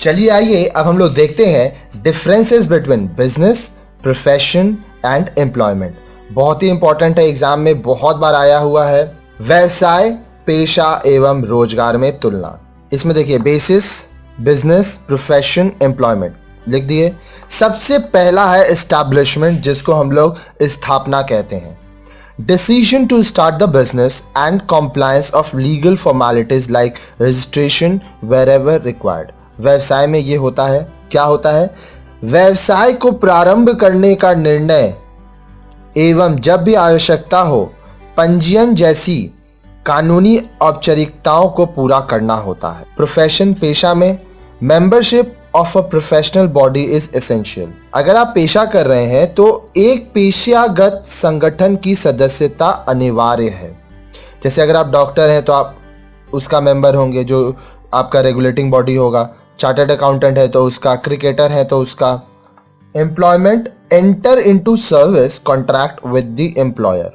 चलिए आइए अब हम लोग देखते हैं differences between business, profession and employment. बहुत ही इंपॉर्टेंट है, एग्जाम में बहुत बार आया हुआ है। व्यवसाय, पेशा एवं रोजगार में तुलना। इसमें देखिए बेसिस, बिजनेस, प्रोफेशन, एम्प्लॉयमेंट लिख दिए। सबसे पहला है एस्टैब्लिशमेंट, जिसको हम लोग स्थापना कहते हैं। Decision to start the business and compliance of legal formalities like registration wherever required। व्यवसाय में ये होता है, क्या होता है? व्यवसाय को प्रारंभ करने का निर्णय एवं जब भी आवश्यकता हो पंजीयन जैसी कानूनी औपचारिकताओं को पूरा करना होता है। प्रोफेशन, पेशा में membership of a professional body is essential. अगर आप पेशा कर रहे हैं तो एक पेशागत संगठन की सदस्यता अनिवार्य है। जैसे अगर आप डॉक्टर हैं तो आप उसका मेंबर होंगे, जो आपका रेगुलेटिंग बॉडी होगा। चार्टर्ड अकाउंटेंट है तो उसका, क्रिकेटर है तो उसका। Employment, enter into service contract with the employer.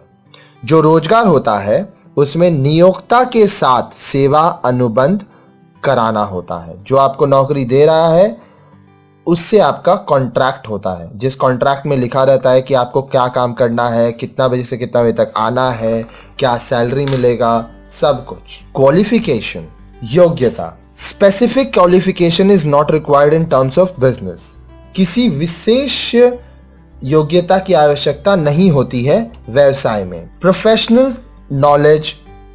जो रोजगार होता है उसमें नियोक्ता के साथ सेवा अनुबंध कराना होता है। जो आपको नौकरी दे रहा है उससे आपका कॉन्ट्रैक्ट होता है, जिस कॉन्ट्रैक्ट में लिखा रहता है कि आपको क्या काम करना है, कितना बजे से कितना बजे तक आना है, क्या सैलरी मिलेगा, सब कुछ। क्वालिफिकेशन, योग्यता। Specific qualification is not required in terms of business. किसी विशेष योग्यता की आवश्यकता नहीं होती है व्यवसाय में। Professional knowledge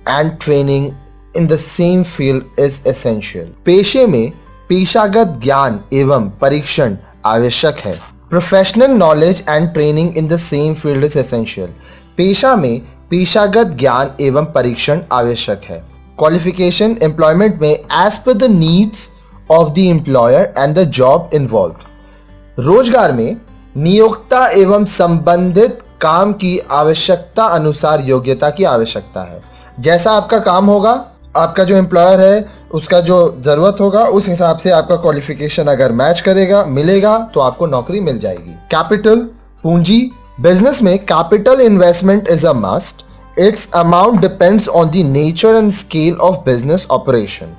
and training in the same field is essential. पेशे में पेशागत ज्ञान एवं परीक्षण आवश्यक है। Professional knowledge and training in the same field is essential. पेशा में पेशागत ज्ञान एवं परीक्षण आवश्यक है। क्वालिफिकेशन, एम्प्लॉयमेंट में as per the needs of the employer and the job involve. रोजगार में नियोक्ता एवं संबंधित काम की आवश्यकता अनुसार योग्यता की आवश्यकता है। जैसा आपका काम होगा, आपका जो एम्प्लॉयर है उसका जो जरूरत होगा, उस हिसाब से आपका क्वालिफिकेशन अगर मैच करेगा, मिलेगा तो आपको नौकरी मिल जाएगी। कैपिटल, पूंजी। बिजनेस में capital investment is a must. It's amount depends on the nature and scale of business operation.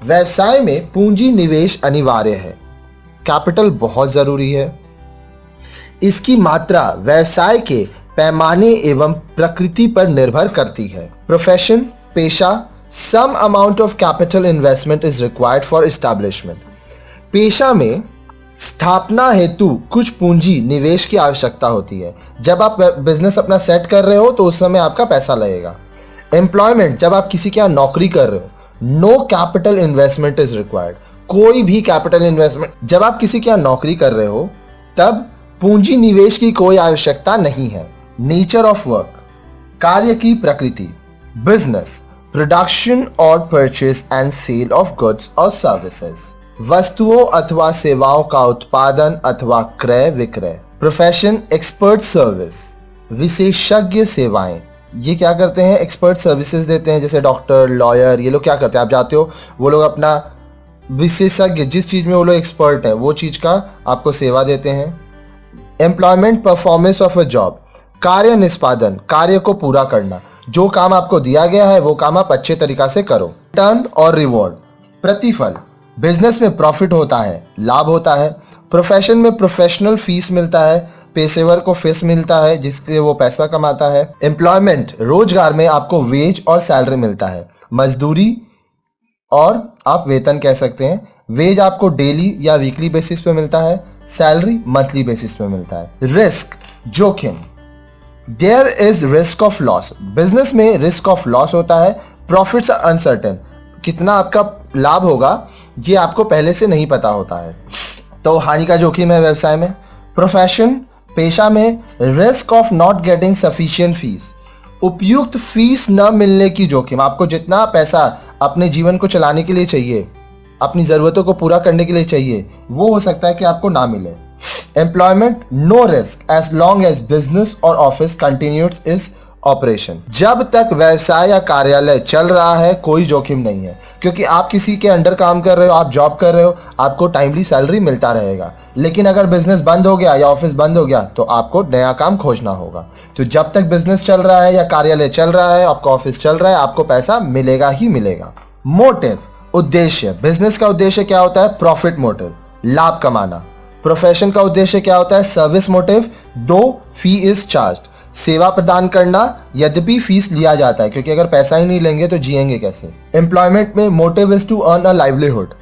व्यवसाय में पूंजी निवेश अनिवार्य है। कैपिटल बहुत जरूरी है। इसकी मात्रा व्यवसाय के पैमाने एवं प्रकृति पर निर्भर करती है। प्रोफेशन, पेशा, some amount of capital investment is required for establishment. पेशा में स्थापना हेतु कुछ पूंजी निवेश की आवश्यकता होती है। जब आप बिजनेस अपना सेट कर रहे हो तो उस समय आपका पैसा लगेगा। एम्प्लॉयमेंट, जब आप किसी के यहाँ नौकरी कर रहे हो, no capital investment is required. कोई भी कैपिटल इन्वेस्टमेंट, जब आप किसी के यहाँ नौकरी कर रहे हो तब पूंजी निवेश की कोई आवश्यकता नहीं है। नेचर ऑफ वर्क, कार्य की प्रकृति। बिजनेस, प्रोडक्शन और purchase and sale of goods और सर्विसेज। वस्तुओं अथवा सेवाओं का उत्पादन अथवा क्रय विक्रय। प्रोफेशन, एक्सपर्ट सर्विस, विशेषज्ञ सेवाएं। ये क्या करते हैं? एक्सपर्ट सर्विसेज देते हैं। जैसे डॉक्टर, लॉयर, ये लोग क्या करते हैं? आप जाते हो, वो लोग अपना विशेषज्ञ, जिस चीज में वो लोग एक्सपर्ट है, वो चीज का आपको सेवा देते हैं। Employment, performance of a job, कार्य निष्पादन, कार्य को पूरा करना। जो काम आपको दिया गया है वो काम आप अच्छे तरीका से करो। रिटर्न और रिवॉर्ड, प्रतिफल। बिजनेस में प्रॉफिट होता है, लाभ होता है। प्रोफेशन में प्रोफेशनल फीस मिलता है, पेशेवर को फीस मिलता है जिसके वो पैसा कमाता है। एम्प्लॉयमेंट, रोजगार में आपको वेज और सैलरी मिलता है। मजदूरी और आप वेतन कह सकते हैं। वेज आपको डेली या वीकली बेसिस पे मिलता है, सैलरी मंथली बेसिस पे मिलता है। रिस्क, जोखिम। There is risk of loss. Business में रिस्क ऑफ लॉस होता है। प्रॉफिट्स आर अनसर्टेन, कितना आपका लाभ होगा ये आपको पहले से नहीं पता होता है, तो हानि का जोखिम है व्यवसाय में। प्रोफेशन, पेशा में risk of not getting sufficient fees, उपयुक्त फीस न मिलने की जोखिम। आपको जितना पैसा अपने जीवन को चलाने के लिए चाहिए, अपनी जरूरतों को पूरा करने के लिए चाहिए, वो हो सकता है कि आपको ना मिले। Employment, no risk as long as business और ऑफिस कंटिन्यूज इज ऑपरेशन। जब तक व्यवसाय या कार्यालय चल रहा है कोई जोखिम नहीं है, क्योंकि आप किसी के अंडर काम कर रहे हो, आप जॉब कर रहे हो, आपको टाइमली सैलरी मिलता रहेगा। लेकिन अगर बिजनेस बंद हो गया या ऑफिस बंद हो गया तो आपको नया काम खोजना होगा। तो जब तक बिजनेस चल रहा है या कार्यालय चल रहा है, आपका ऑफिस चल रहा है, आपको पैसा मिलेगा ही मिलेगा। मोटिव, उद्देश्य, बिजनेस का उद्देश्य क्या होता है? प्रॉफिट मोटिव, लाभ कमाना। प्रोफेशन का उद्देश्य क्या होता है? सर्विस मोटिव, दो फी इज चार्ज, सेवा प्रदान करना, यद्यपि फीस लिया जाता है, क्योंकि अगर पैसा ही नहीं लेंगे तो जिएंगे कैसे। एम्प्लॉयमेंट में motive is to earn a livelihood,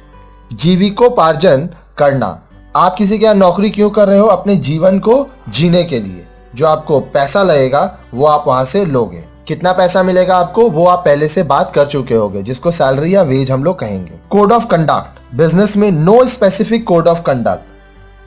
जीविकोपार्जन करना। आप किसी के यहाँ नौकरी क्यों कर रहे हो? अपने जीवन को जीने के लिए। जो आपको पैसा लगेगा वो आप वहां से लोगे। कितना पैसा मिलेगा आपको वो आप पहले से बात कर चुके होंगे, जिसको सैलरी या वेज हम लोग कहेंगे। कोड ऑफ कंडक्ट, बिजनेस में no specific code of conduct,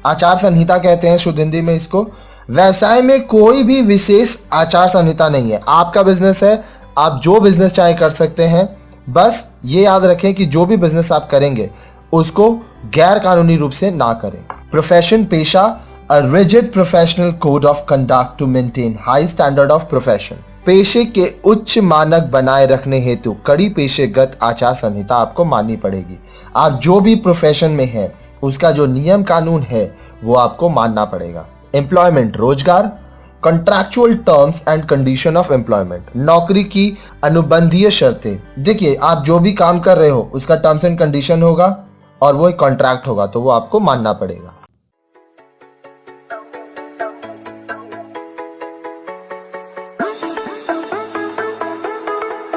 आचार संहिता कहते हैं शुद्ध हिंदी में इसको। व्यवसाय में कोई भी विशेष आचार संहिता नहीं है। आपका बिजनेस है, आप जो बिजनेस चाहे कर सकते हैं। बस ये याद रखें कि जो भी बिजनेस आप करेंगे उसको गैर कानूनी रूप से ना करें। प्रोफेशन, पेशा, a rigid professional code of conduct to maintain high standard of profession. पेशे के उच्च मानक बनाए रखने हेतु कड़ी पेशेगत आचार संहिता आपको माननी पड़ेगी। आप जो भी प्रोफेशन में है उसका जो नियम कानून है वो आपको मानना पड़ेगा। एम्प्लॉयमेंट, रोजगार, contractual terms and condition of employment, नौकरी की अनुबंधीय शर्तें। देखिए, आप जो भी काम कर रहे हो उसका टर्म्स एंड कंडीशन होगा और वो एक कॉन्ट्रैक्ट होगा, तो वो आपको मानना पड़ेगा।